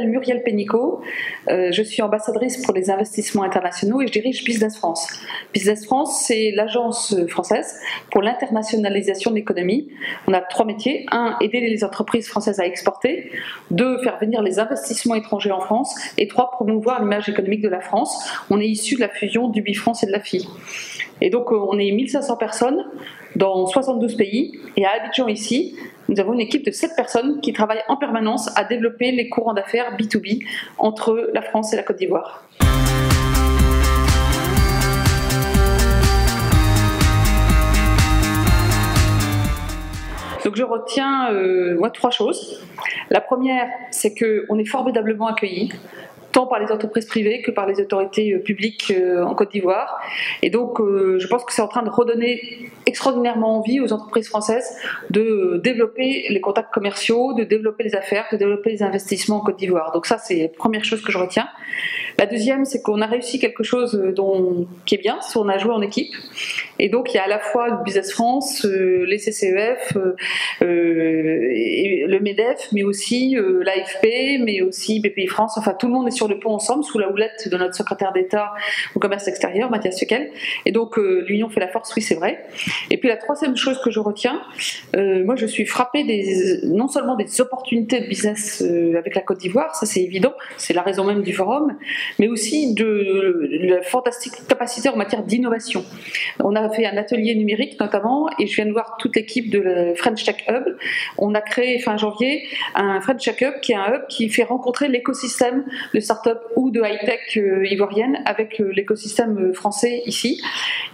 m'appelle Muriel Pénicaud, je suis ambassadrice pour les investissements internationaux et je dirige Business France. Business France, c'est l'agence française pour l'internationalisation de l'économie. On a 3 métiers. 1, aider les entreprises françaises à exporter. 2, faire venir les investissements étrangers en France. Et 3, promouvoir l'image économique de la France. On est issu de la fusion du Bifrance et de la FI. Et donc on est 1500 personnes dans 72 pays. Et à Abidjan ici, nous avons une équipe de 7 personnes qui travaillent en permanence à développer les courants d'affaires B2B entre la France et la Côte d'Ivoire. Donc je retiens 3 choses. La première, c'est qu'on est formidablement accueillis, tant par les entreprises privées que par les autorités publiques en Côte d'Ivoire. Et donc, je pense que c'est en train de redonner extraordinairement envie aux entreprises françaises de développer les contacts commerciaux, de développer les affaires, de développer les investissements en Côte d'Ivoire. Donc ça, c'est la première chose que je retiens. La deuxième, c'est qu'on a réussi quelque chose qui est bien, c'est qu'on a joué en équipe. Et donc, il y a à la fois le Business France, les CCEF, le MEDEF, mais aussi l'AFP, mais aussi BPI France. Enfin, tout le monde est sur le pont ensemble, sous la houlette de notre secrétaire d'État au commerce extérieur, Mathias Suquel. Et donc, l'union fait la force, oui, c'est vrai. Et puis, la troisième chose que je retiens, moi, je suis frappée non seulement des opportunités de business avec la Côte d'Ivoire, ça c'est évident, c'est la raison même du forum, mais aussi de la fantastique capacité en matière d'innovation. On a fait un atelier numérique notamment, et je viens de voir toute l'équipe de la French Tech Hub. On a créé fin janvier un French Tech Hub qui est un hub qui fait rencontrer l'écosystème de start-up ou de high-tech ivoirienne avec l'écosystème français ici.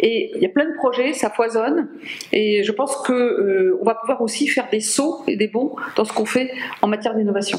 Et il y a plein de projets, ça foisonne, et je pense qu'on va pouvoir aussi faire des sauts et des bonds dans ce qu'on fait en matière d'innovation.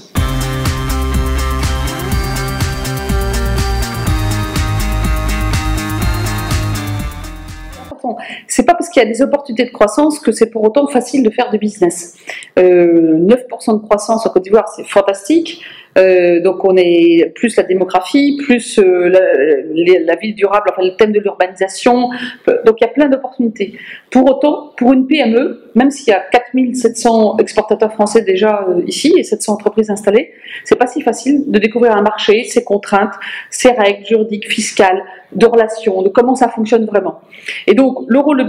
C'est pas parce qu'il y a des opportunités de croissance que c'est pour autant facile de faire du business. 9% de croissance en Côte d'Ivoire, c'est fantastique. Donc on est plus la démographie, plus la ville durable, enfin le thème de l'urbanisation. Donc il y a plein d'opportunités. Pour autant, pour une PME, même s'il y a 4700 exportateurs français déjà ici et 700 entreprises installées, c'est pas si facile de découvrir un marché, ses contraintes, ses règles juridiques, fiscales, de relations, de comment ça fonctionne vraiment. Et donc le rôle de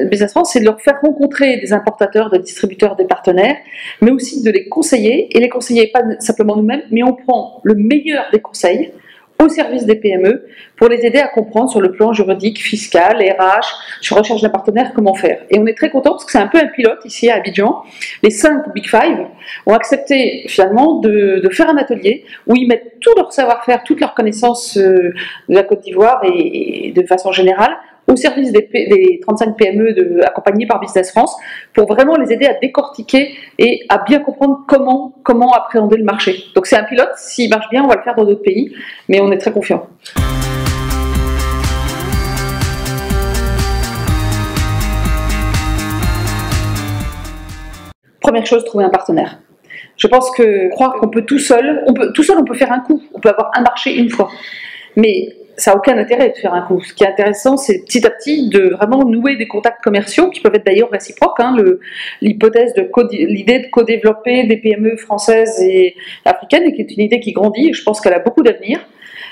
Business France, c'est de leur faire rencontrer des importateurs, des distributeurs, des partenaires, mais aussi de les conseiller, et les conseiller pas simplement nous-mêmes, mais on prend le meilleur des conseils au service des PME pour les aider à comprendre sur le plan juridique, fiscal, RH, sur recherche d'un partenaire, comment faire. Et on est très content parce que c'est un peu un pilote ici à Abidjan. Les 5 Big Five ont accepté finalement de faire un atelier où ils mettent tout leur savoir-faire, toute leur connaissance de la Côte d'Ivoire et de façon générale au service des 35 PME accompagnés par Business France pour vraiment les aider à décortiquer et à bien comprendre comment appréhender le marché. Donc c'est un pilote, s'il marche bien, on va le faire dans d'autres pays, mais on est très confiants. Première chose, trouver un partenaire. Je pense que croire qu'on peut tout seul, on peut faire un coup, on peut avoir un marché une fois, mais ça n'a aucun intérêt de faire un coup. Ce qui est intéressant, c'est petit à petit de vraiment nouer des contacts commerciaux qui peuvent être d'ailleurs réciproques. L'idée de co-développer des PME françaises et africaines, et qui est une idée qui grandit, et je pense qu'elle a beaucoup d'avenir.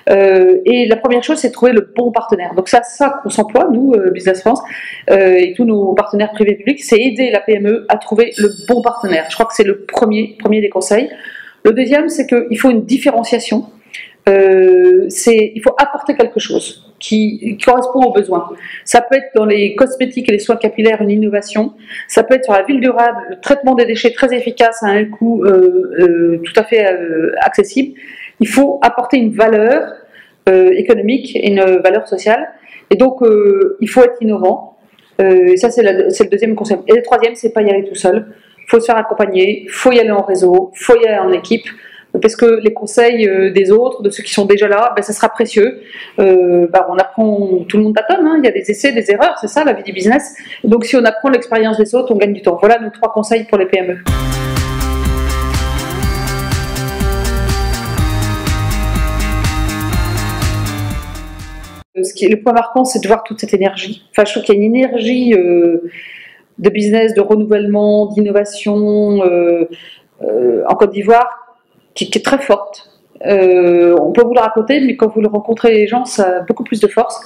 Et la première chose, c'est de trouver le bon partenaire. Donc ça qu'on s'emploie, nous, Business France, et tous nos partenaires privés et publics, c'est aider la PME à trouver le bon partenaire. Je crois que c'est le premier des conseils. Le deuxième, c'est qu'il faut une différenciation. Il faut apporter quelque chose qui correspond aux besoins. Ça peut être dans les cosmétiques et les soins capillaires une innovation, ça peut être sur la ville durable, le traitement des déchets très efficace à un coût tout à fait accessible. Il faut apporter une valeur économique et une valeur sociale, et donc il faut être innovant. Et ça c'est le deuxième concept. Et le troisième, c'est pas y aller tout seul, il faut se faire accompagner, il faut y aller en réseau, il faut y aller en équipe, parce que les conseils des autres, de ceux qui sont déjà là, ça sera précieux. On apprend, tout le monde tâtonne, il y a des essais, des erreurs, c'est ça la vie du business. Donc si on apprend l'expérience des autres, on gagne du temps. Voilà nos 3 conseils pour les PME. Le point marquant, c'est de voir toute cette énergie. Enfin, je trouve qu'il y a une énergie de business, de renouvellement, d'innovation en Côte d'Ivoire qui est très forte. On peut vous le raconter, mais quand vous le rencontrez les gens, ça a beaucoup plus de force.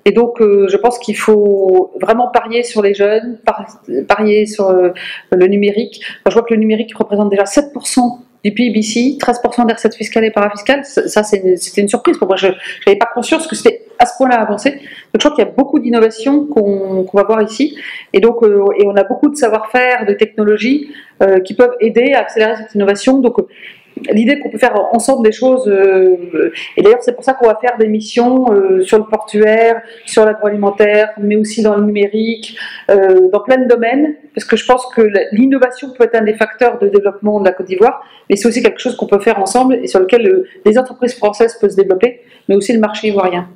Et donc, je pense qu'il faut vraiment parier sur les jeunes, parier sur le numérique. Quand je vois que le numérique représente déjà 7% du PIB ici, 13% des recettes fiscales et parafiscales, ça c'était une surprise pour moi. Je n'avais pas conscience que c'était à ce point-là avancé. Donc je crois qu'il y a beaucoup d'innovations qu'on va voir ici. Et donc, et on a beaucoup de savoir-faire, de technologies qui peuvent aider à accélérer cette innovation. Donc, l'idée qu'on peut faire ensemble des choses, et d'ailleurs c'est pour ça qu'on va faire des missions sur le portuaire, sur l'agroalimentaire, mais aussi dans le numérique, dans plein de domaines, parce que je pense que l'innovation peut être un des facteurs de développement de la Côte d'Ivoire, mais c'est aussi quelque chose qu'on peut faire ensemble et sur lequel les entreprises françaises peuvent se développer, mais aussi le marché ivoirien.